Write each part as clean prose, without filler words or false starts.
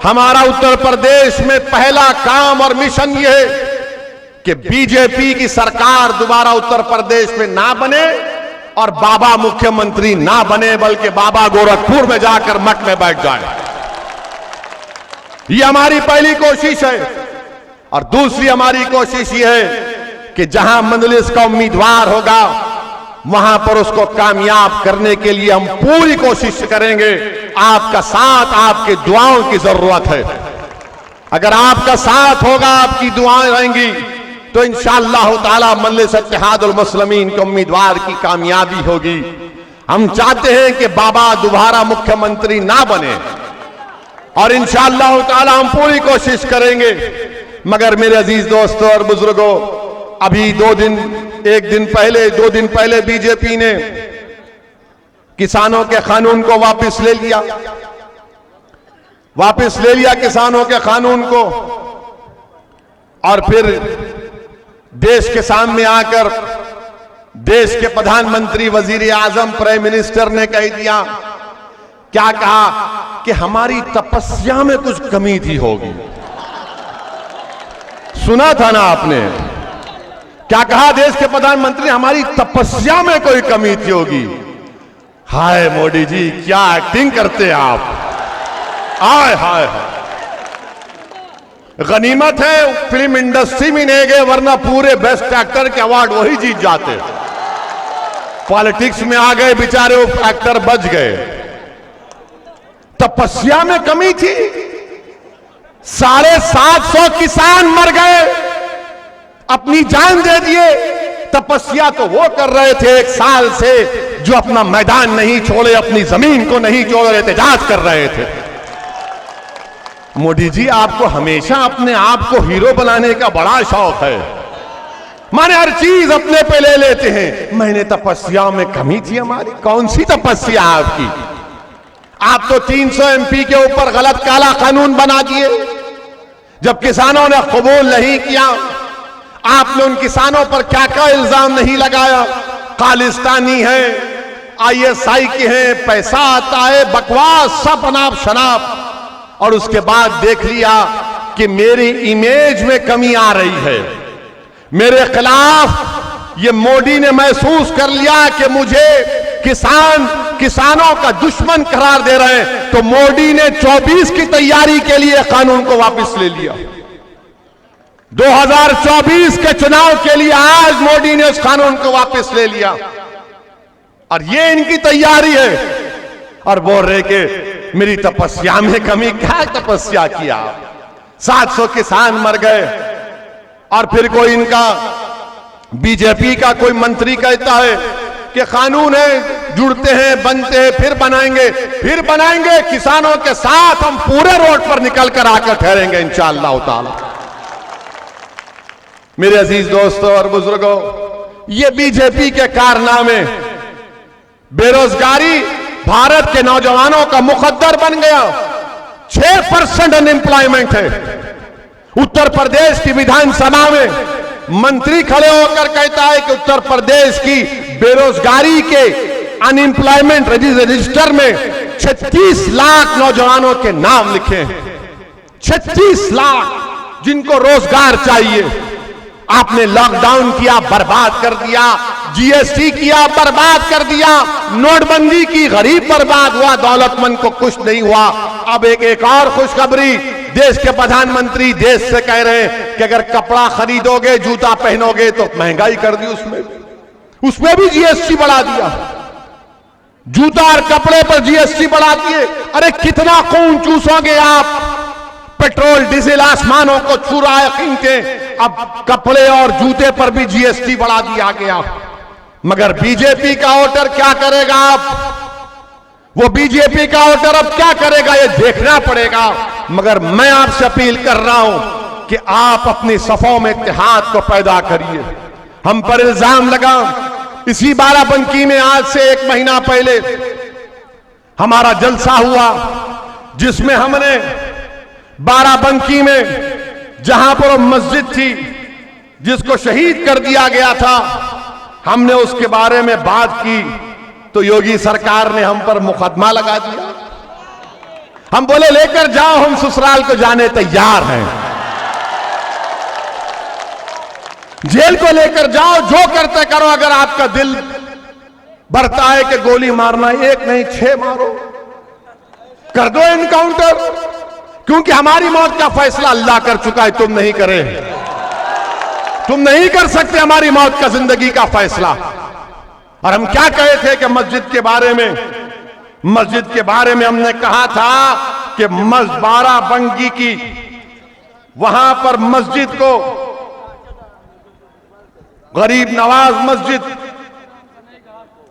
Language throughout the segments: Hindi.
हमारा उत्तर प्रदेश में पहला काम और मिशन यह है कि बीजेपी की सरकार दोबारा उत्तर प्रदेश में ना बने और बाबा मुख्यमंत्री ना बने, बल्कि बाबा गोरखपुर में जाकर मठ में बैठ जाए। ये हमारी पहली कोशिश है। और दूसरी हमारी कोशिश ये है कि जहां मजलिस का उम्मीदवार होगा वहां पर उसको कामयाब करने के लिए हम पूरी कोशिश करेंगे। आपका साथ, आपकी दुआओं की जरूरत है। अगर आपका साथ होगा, आपकी दुआएं रहेंगी, तो इंशाअल्लाह ताला मजलिस इत्तेहादुल मुस्लिमीन के उम्मीदवार की कामयाबी होगी। हम चाहते हैं कि बाबा दोबारा मुख्यमंत्री ना बने और इंशाअल्लाह ताला हम पूरी कोशिश करेंगे। मगर मेरे अजीज दोस्तों और बुजुर्गों, अभी 2 दिन पहले बीजेपी ने किसानों के कानून को वापस ले लिया किसानों के कानून को। और फिर देश के सामने आकर देश के प्रधानमंत्री, वजीर आजम, प्राइम मिनिस्टर ने कह दिया, क्या कहा कि हमारी तपस्या में कुछ कमी थी होगी। सुना था ना आपने? क्या कहा देश के प्रधानमंत्री? हमारी तपस्या में कोई कमी थी होगी। हाय मोदी जी, क्या एक्टिंग करते हैं आप। हाय हाय गनीमत है फिल्म इंडस्ट्री में नहीं गए, वरना पूरे बेस्ट एक्टर के अवार्ड वही जीत जाते। पॉलिटिक्स में आ गए बेचारे, वो एक्टर बच गए। तपस्या में कमी थी। 750 किसान मर गए, अपनी जान दे दिए। तपस्या तो वो कर रहे थे 1 साल से जो अपना मैदान नहीं छोड़े, अपनी जमीन को नहीं छोड़ रहे थे, एहतजाज कर रहे थे। मोदी जी, आपको हमेशा अपने आप को हीरो बनाने का बड़ा शौक है। माने हर चीज अपने पे ले लेते हैं। मैंने तपस्या में कमी थी हमारी। कौन सी तपस्या आपकी? आप तो 300 एमपी के ऊपर गलत काला कानून बना दिए। जब किसानों ने कबूल नहीं किया, आपने उन किसानों पर क्या क्या इल्जाम नहीं लगाया? खालिस्तानी है, ISI के हैं, पैसा आता है, बकवास, सब अनाप शनाप। और उसके बाद देख लिया कि मेरी इमेज में कमी आ रही है, मेरे खिलाफ ये मोदी ने महसूस कर लिया कि मुझे किसानों का दुश्मन करार दे रहे हैं। तो मोदी ने 24 की तैयारी के लिए कानून को वापस ले लिया। 2024 के चुनाव के लिए आज मोदी ने उस कानून को वापस ले लिया और ये इनकी तैयारी है। और बोल रहे कि मेरी तपस्या में कमी। क्या तपस्या किया? 700 किसान मर गए। और फिर कोई इनका बीजेपी का कोई मंत्री कहता है कि कानून है, जुड़ते हैं, बनते हैं, फिर बनाएंगे किसानों के साथ हम पूरे रोड पर निकल कर आकर ठहरेंगे इंशाअल्लाह ताला। मेरे अजीज दोस्तों और बुजुर्गों, ये बीजेपी के कारनामे, बेरोजगारी भारत के नौजवानों का मुकद्दर बन गया। 6% अनएम्प्लॉयमेंट है। उत्तर प्रदेश की विधानसभा में मंत्री खड़े होकर कहता है कि उत्तर प्रदेश की बेरोजगारी के अनएम्प्लॉयमेंट रजिस्टर में 36 लाख नौजवानों के नाम लिखे हैं। 36 लाख जिनको रोजगार चाहिए। आपने लॉकडाउन किया, बर्बाद कर दिया। GST किया, बर्बाद कर दिया। नोटबंदी की, गरीब बर्बाद हुआ, दौलतमंद को कुछ नहीं हुआ। अब एक और खुशखबरी, देश के प्रधानमंत्री देश से कह रहे हैं कि अगर कपड़ा खरीदोगे, जूता पहनोगे तो महंगाई कर दी। उसमें भी GST बढ़ा दिया। जूता और कपड़े पर GST बढ़ा दिए। अरे कितना खून चूसोगे आप? पेट्रोल डीजल आसमानों को छू रहा है कीमतें। अब कपड़े और जूते पर भी GST बढ़ा दिया गया। मगर बीजेपी का वोटर क्या करेगा? वो बीजेपी का वोटर अब क्या करेगा ये देखना पड़ेगा। मगर मैं आपसे अपील कर रहा हूं कि आप अपनी सफों में इत्तेहाद को पैदा करिए। हम पर इल्जाम लगा, इसी बाराबंकी में आज से 1 महीना पहले हमारा जलसा हुआ, जिसमें हमने बाराबंकी में जहां पर मस्जिद थी जिसको शहीद कर दिया गया था, हमने उसके बारे में बात की तो योगी सरकार ने हम पर मुकदमा लगा दिया। हम बोले लेकर जाओ, हम ससुराल को जाने तैयार हैं। जेल को लेकर जाओ, जो करते करो, अगर आपका दिल भरता है कि गोली मारना, एक नहीं 6 मारो, कर दो एनकाउंटर, क्योंकि हमारी मौत का फैसला अल्लाह कर चुका है, तुम नहीं करे, तुम नहीं कर सकते हमारी मौत का, जिंदगी का फैसला। और हम क्या कहे थे कि मस्जिद के बारे में हमने कहा था कि बाराबंकी की वहां पर मस्जिद को, गरीब नवाज मस्जिद,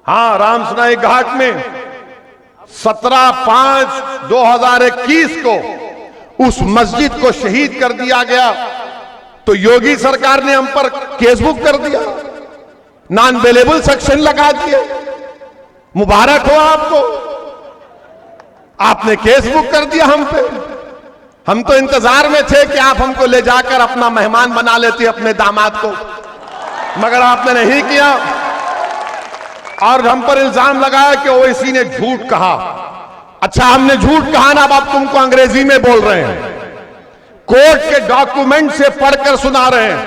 हां, रामसनाई घाट में 17/5/2021 को उस मस्जिद को शहीद कर दिया गया। तो योगी सरकार ने हम पर केस बुक कर दिया, नॉन अवेलेबल सेक्शन लगा दिए। मुबारक हो आपको, आपने केस बुक कर दिया हम पे। हम तो इंतजार में थे कि आप हमको ले जाकर अपना मेहमान बना लेते, अपने दामाद को, मगर आपने नहीं किया। और हम पर इल्जाम लगाया कि ओवैसी ने झूठ कहा। अच्छा, हमने झूठ कहा ना, अब आप तुमको अंग्रेजी में बोल रहे हैं, कोर्ट के डॉक्यूमेंट से पढ़कर सुना रहे हैं।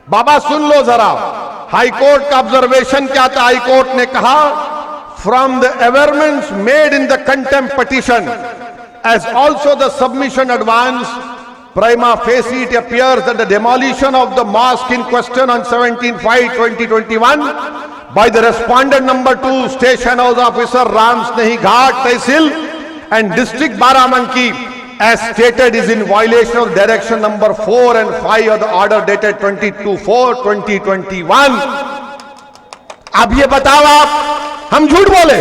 बाबा सुन लो जरा, हाई कोर्ट का ऑब्जर्वेशन क्या था। हाई कोर्ट ने कहा, from the averments made in the contempt petition as also the submission advance, prima facie it appears that the demolition of the mosque in question on 17/5/2021 by the respondent number 2 station house officer Ramsnahi Ghat Tehsil and district Barabanki as stated is in violation of direction number 4 and 5 of the order dated 22/4/2021। अब ये बताओ आप, हम झूठ बोले?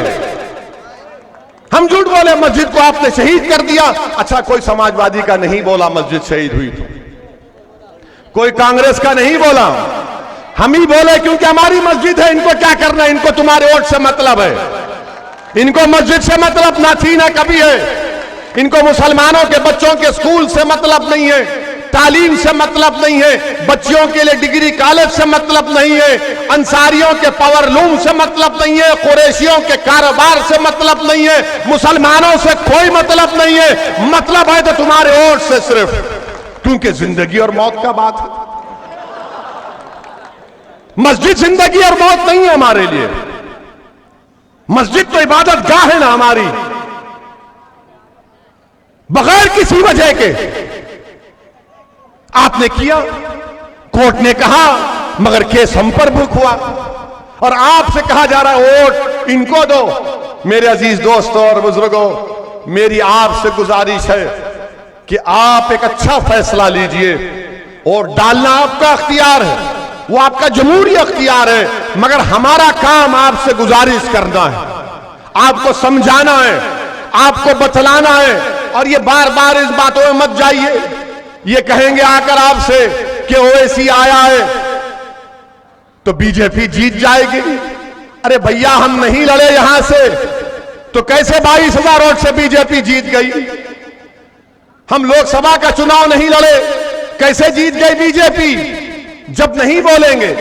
हम झूठ बोले? मस्जिद को आपने शहीद कर दिया। अच्छा, कोई समाजवादी का नहीं बोला मस्जिद शहीद हुई तो, कोई कांग्रेस का नहीं बोला, हम ही बोले, क्योंकि हमारी मस्जिद है। इनको क्या करना है? इनको तुम्हारे वोट से मतलब है, इनको मस्जिद से मतलब ना थी ना कभी है। इनको मुसलमानों के बच्चों के स्कूल से मतलब नहीं है, तालीम से मतलब नहीं है, बच्चियों के लिए डिग्री कॉलेज से मतलब नहीं है, अंसारियों के पावरलूम से मतलब नहीं है, कुरैशियों के कारोबार से मतलब नहीं है, मुसलमानों से कोई मतलब नहीं है। मतलब है तो तुम्हारे वोट से सिर्फ, क्योंकि जिंदगी और मौत का बात है। मस्जिद जिंदगी और मौत नहीं है हमारे लिए। मस्जिद तो इबादत गाह है ना हमारी, बगैर किसी वजह के आपने किया, कोर्ट ने कहा, मगर केस हम पर बुक हुआ और आपसे कहा जा रहा है वोट इनको दो। मेरे अजीज दोस्तों और बुजुर्गों, मेरी आपसे गुजारिश है कि आप एक अच्छा फैसला लीजिए। वोट डालना आपका अख्तियार है, वो आपका जमहूरी अख्तियार है, मगर हमारा काम आपसे गुजारिश करना है, आपको समझाना है, आपको बतलाना है। और ये बार बार इस बातों में मत जाइए, ये कहेंगे आकर आपसे कि ओवैसी आया है तो बीजेपी जीत जाएगी। अरे भैया, हम नहीं लड़े यहां से तो कैसे 22,000 वोट से बीजेपी जीत गई? हम लोकसभा का चुनाव नहीं लड़े, कैसे जीत गई बीजेपी? जब नहीं बोलेंगे,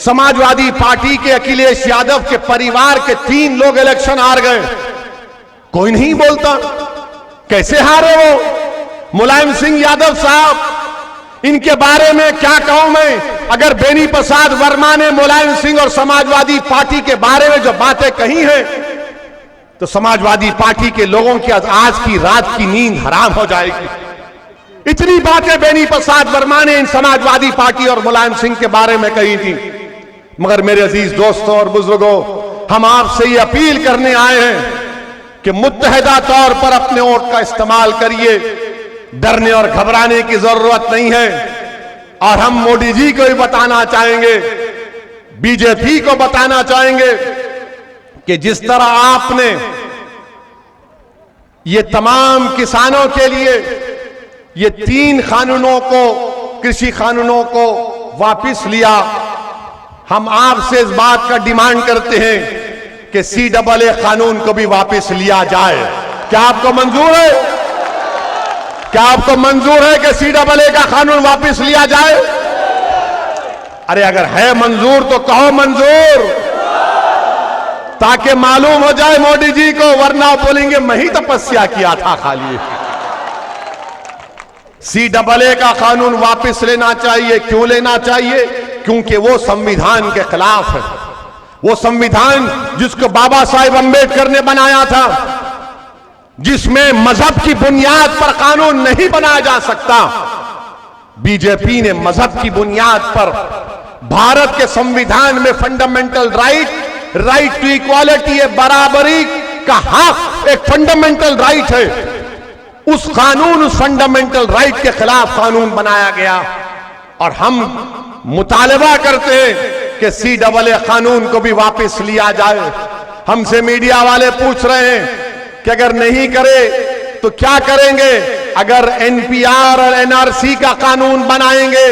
समाजवादी पार्टी के अखिलेश यादव के परिवार के 3 लोग इलेक्शन हार गए, कोई नहीं बोलता। कैसे हारे वो? मुलायम सिंह यादव साहब, इनके बारे में क्या कहूं मैं? अगर बेनी प्रसाद वर्मा ने मुलायम सिंह और समाजवादी पार्टी के बारे में जो बातें कही हैं, तो समाजवादी पार्टी के लोगों की आज की रात की नींद हराम हो जाएगी। इतनी बातें बेनी प्रसाद वर्मा ने इन समाजवादी पार्टी और मुलायम सिंह के बारे में कही थी। मगर मेरे अजीज दोस्तों और बुजुर्गों, हम आपसे ये अपील करने आए हैं कि मुत्तहिदा तौर पर अपने वोट का इस्तेमाल करिए, डरने और घबराने की जरूरत नहीं है। और हम मोदी जी को भी बताना चाहेंगे, बीजेपी को बताना चाहेंगे कि जिस तरह आपने ये तमाम किसानों के लिए ये 3 कानूनों को, कृषि कानूनों को वापस लिया, हम आपसे इस बात का डिमांड करते हैं कि CAA कानून को भी वापस लिया जाए। क्या आपको मंजूर है? क्या आपको मंजूर है कि CAA का कानून वापस लिया जाए? अरे अगर है मंजूर तो कहो मंजूर। ताकि मालूम हो जाए मोदी जी को, वरना बोलेंगे मैं ही तपस्या किया था खाली। CAA का कानून वापस लेना चाहिए। क्यों लेना चाहिए? क्योंकि वो संविधान के खिलाफ है। वो संविधान जिसको बाबा साहेब अंबेडकर ने बनाया था, जिसमें मजहब की बुनियाद पर कानून नहीं बनाया जा सकता, बीजेपी ने मजहब की बुनियाद पर भारत के संविधान में फंडामेंटल राइट टू इक्वालिटी, बराबरी का हक एक फंडामेंटल राइट है। उस कानून, उस फंडामेंटल राइट के खिलाफ कानून बनाया गया और हम मुतालबा करते हैं कि CAA कानून को भी वापस लिया जाए। हमसे मीडिया वाले पूछ रहे हैं कि अगर नहीं करे तो क्या करेंगे? अगर NPR और NRC का कानून बनाएंगे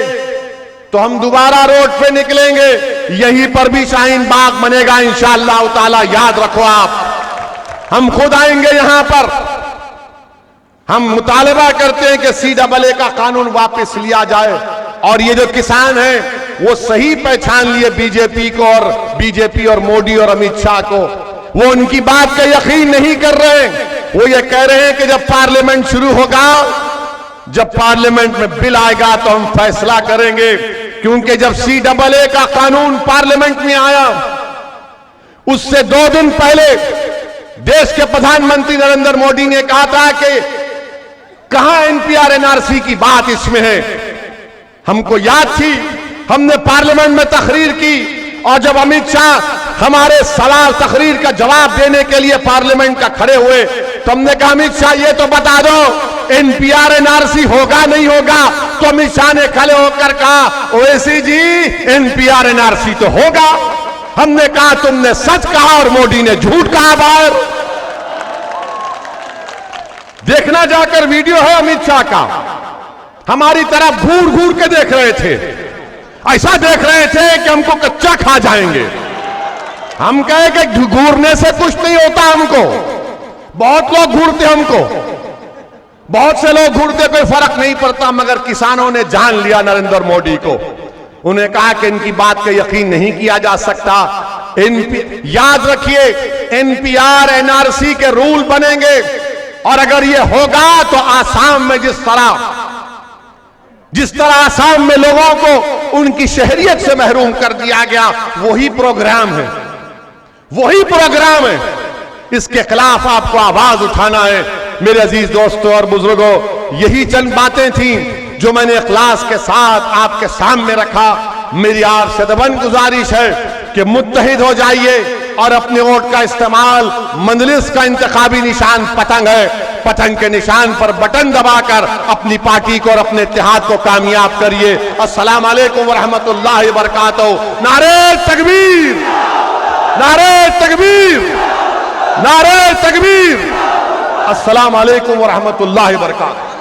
तो हम दोबारा रोड पे निकलेंगे। यहीं पर भी शाहीन बाग बनेगा इंशाअल्लाह ताला, याद रखो आप। हम खुद आएंगे यहां पर। हम मुतालबा करते हैं कि CAA का कानून वापस लिया जाए। और ये जो किसान हैं वो सही पहचान लिए बीजेपी को, और बीजेपी और मोदी और अमित शाह को। वो उनकी बात का यकीन नहीं कर रहे। वो ये कह रहे हैं कि जब पार्लियामेंट शुरू होगा, जब पार्लियामेंट में बिल आएगा तो हम फैसला करेंगे। क्योंकि जब CAA का कानून पार्लियामेंट में आया, उससे 2 दिन पहले देश के प्रधानमंत्री नरेंद्र मोदी ने कहा था कि कहां NPR NRC की बात इसमें है। हमको याद थी, हमने पार्लियामेंट में तकरीर की, और जब अमित शाह हमारे सवाल तकरीर का जवाब देने के लिए पार्लियामेंट का खड़े हुए तो हमने कहा अमित शाह ये तो बता दो NPR NRC होगा नहीं होगा? तो अमित शाह ने खड़े होकर कहा ओवैसी जी NPR NRC तो होगा। हमने कहा तुमने सच कहा और मोदी ने झूठ कहा बाहर। देखना जाकर वीडियो है अमित शाह का, हमारी तरफ घूर घूर के देख रहे थे। ऐसा देख रहे थे कि हमको कच्चा खा जाएंगे। हम कहे कि घूरने से कुछ नहीं होता हमको। बहुत लोग घूरते हमको, बहुत से लोग घूरते, कोई फर्क नहीं पड़ता। मगर किसानों ने जान लिया नरेंद्र मोदी को। उन्हें कहा कि इनकी बात का यकीन नहीं किया जा सकता। याद रखिए NPR NRC के रूल बनेंगे, और अगर ये होगा तो आसाम में जिस तरह आसाम में लोगों को उनकी शहरियत से महरूम कर दिया गया, वही प्रोग्राम है, वही प्रोग्राम है। इसके खिलाफ आपको आवाज उठाना है। मेरे अजीज दोस्तों और बुजुर्गों, यही चंद बातें थी जो मैंने इखलास के साथ आपके सामने रखा। मेरी आपसे दबन गुजारिश है कि मुत्तहिद हो जाइए और अपने वोट का इस्तेमाल, मंजलिस का इंतखाबी निशान पतंग है, पतंग के निशान पर बटन दबाकर अपनी पार्टी को और अपने इत्तेहाद को कामयाब करिए। अस्सलाम वालेकुम व रहमतुल्लाहि व बरकातहू। नारे तकबीर, नारे तकबीर, नारे तकबीर। अस्सलाम वालेकुम व रहमतुल्लाहि व बरकातहू।